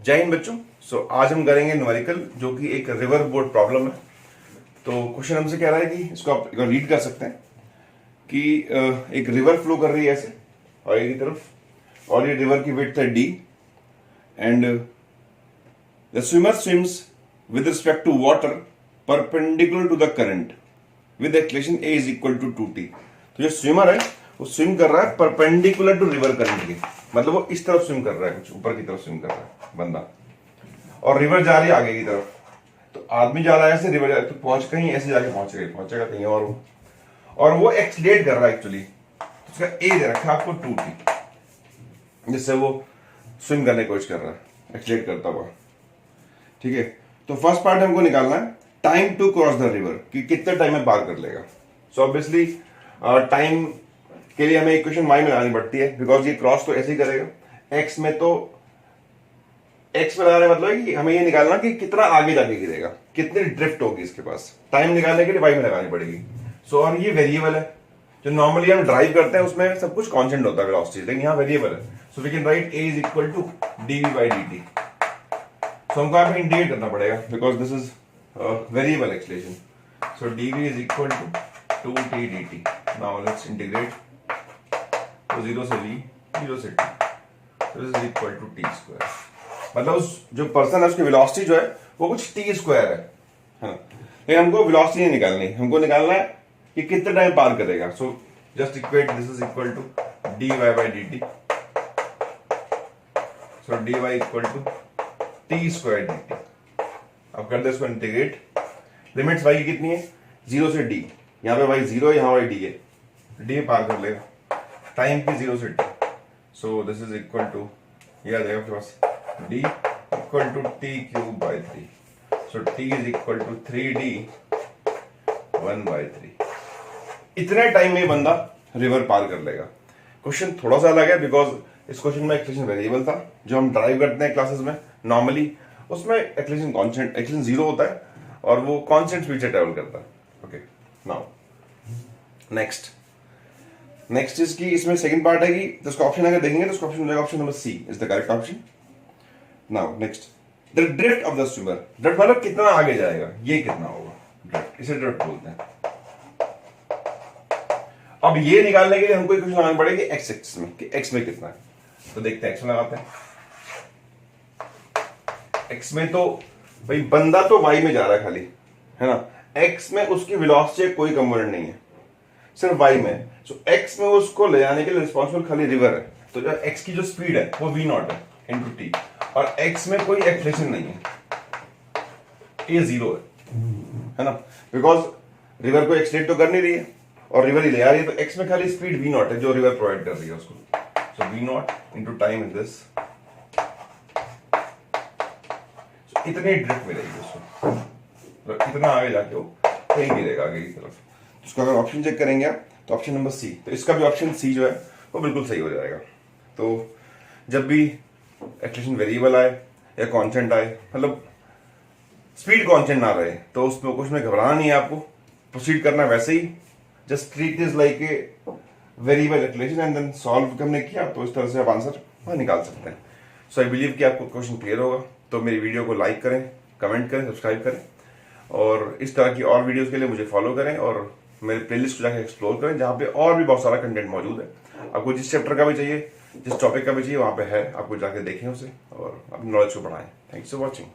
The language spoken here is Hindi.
जय हिंद बच्चों। आज हम करेंगे न्यूमेरिकल जो कि एक रिवर बोर्ड प्रॉब्लम है। तो क्वेश्चन हमसे कह रहा है कि इसको आप रीड कर सकते हैं कि एक रिवर फ्लो कर रही है ऐसे आगे की तरफ और ये रिवर की विड्थ है D and the swimmer swims with respect to water perpendicular to the current with acceleration A is equal to 2t। तो जो स्विमर है वो स्विम कर रहा है परपेंडिकुलर टू रिवर करंट के, मतलब वो इस तरफ स्विम कर रहा है, कुछ ऊपर की तरफ स्विम कर रहा है बंदा, और रिवर जा रही है आगे की तरफ। तो आदमी जा रहा है ऐसे, रिवर तो पहुंच कहीं ऐसे जाके पहुंचेगा कहीं और वो एक्सलेट कर रहा है एक्चुअली। तो उसका ए दे रखा है आपको 2t, जिससे वो स्विम करने की कोशिश कर रहा है एक्सलेट करता हुआ। ठीक है, तो फर्स्ट पार्ट हमको निकालना है time to cross the river, कि कितने टाइम में पार कर लेगा। सो ऑब्वियसली टाइम के लिए हमें इक्वेशन y में लगानी पड़ती है, बिकॉज ये क्रॉस तो ऐसे ही करेगा x में। तो x में लगाने मतलब है कि हमें ये निकालना कि कितना आगे जाके गिरेगा, कितनी ड्रिफ्ट होगी इसके पास। टाइम निकालने के लिए y में लगानी पड़ेगी। सो और ये वेरिएबल है, जो नॉर्मली हम ड्राइव करते हैं उसमें सब कुछ कांस्टेंट होता है वेलोसिटी, लेकिन यहाँ वेरिएबल है। So we can write a is equal to dv/dt। So हमको यहाँ पे इंटीग्रेट करना पड़ेगा because this is variable acceleration. So dv is equal to 2t dt। Now let's integrate. तो 0 से v, 0 से t, तो this is equal to t square. मतलब उस जो पर्सन है उसकी वेलोसिटी जो है वो कुछ t स्क्वायर है ना। लेकिन हमको वेलोसिटी नहीं निकालनी, हमको निकालना है कि कितने टाइम पार करेगा। So just equate this is equal to dy/dt। So dy equal to t square dt। अब कर दे इसको इंटीग्रेट। लिमिट्स y की कितनी है? 0 से d। यहाँ पे y 0 है, यहाँ y d है, d पार कर लेगा। टाइम की 0 से t। So this is equal to, ये आ जाएगा आपके पास d equal to t³/3। So t is equal to 3d 1/3। इतने टाइम में बंदा रिवर पार कर लेगा। क्वेश्चन थोड़ा सा अलग है बिकॉज इस क्वेश्चन में एक्सलेशन वेरिएबल था, जो हम ड्राइव करते हैं क्लासेस में नॉर्मली, उसमें एक्सलेशन कांस्टेंट, एक्सलेशन 0 होता है और वो कांस्टेंट स्पीड से ट्रेवल करता है। ओके, नाउ नेक्स्ट इज कि इसमें सेकंड पार्ट है कि तो उसका ऑप्शन अगर देखेंगे तो उसका ऑप्शन हो जाएगा option number C is the correct option. Now next, the drift of the swimmer. Drift मतलब कितना आगे जाएगा, ये कितना होगा ड्रिफ्ट, इसे ड्रिफ्ट बोलते हैं। अब ये निकालने के लिए हमको इक्वेशन लगानी पड़ेगी एक्स एक्सिस में कि एक्स में कितना है। तो देखते हैं एक्स में लगाते हैं। एक्स में तो भाई बंदा तो वाई में जा रहा है खाली, है ना। एक्स में उसकी वेलोसिटी कोई कंपोनेंट नहीं है, सिर्फ वाई में। सो एक्स में उसको ले जाने के लिए रिस्पॉन्सिबल खाली रिवर है। तो जो एक्स की जो स्पीड है वो v0 है इनटू टी, और एक्स में कोई एक्सलेशन नहीं है, ये 0 है ना, बिकॉज रिवर को एक्सलेट तो कर नहीं रही है और रिवर ही ले आ रही है। तो एक्स में खाली स्पीड v0 है जो रिवर प्रोवाइड कर रही है उसको। सो v0 into time is this. इतनी ड्रिफ्ट मिलेगी उसको, तो इतना आगे जाके वो कहीं गिरेगा आगे की तरफ। उसका अगर ऑप्शन चेक करेंगे आप तो ऑप्शन नंबर सी, तो इसका भी ऑप्शन सी जो है वो बिल्कुल सही हो जाएगा। तो जब भी एक्सलेशन वेरिएबल आए या कांस्टेंट आए, मतलब स्पीड कांस्टेंट ना रहे, तो उसमें कुछ में घबराना नहीं है आपको, प्रोसीड करना वैसे ही। Just treat is like a variable acceleration and then solve हमने किया, तो इस तरह से आप आंसर वहां निकाल सकते हैं। सो आई बिलीव कि आपको क्वेश्चन क्लियर होगा। तो मेरी वीडियो को लाइक करें, कमेंट करें, सब्सक्राइब करें, और इस तरह की और वीडियोस के लिए मुझे फॉलो करें और मेरे प्लेलिस्ट को जाकर एक्सप्लोर करें, जहाँ पे और भी बहुत सारा कंटेंट मौजूद है। आपको जिस चैप्टर का भी चाहिए, जिस टॉपिक का भी चाहिए, वहाँ पे है, आपको जाकर देखें उसे और अपनी नॉलेज को बढ़ाएं। Thanks for watching.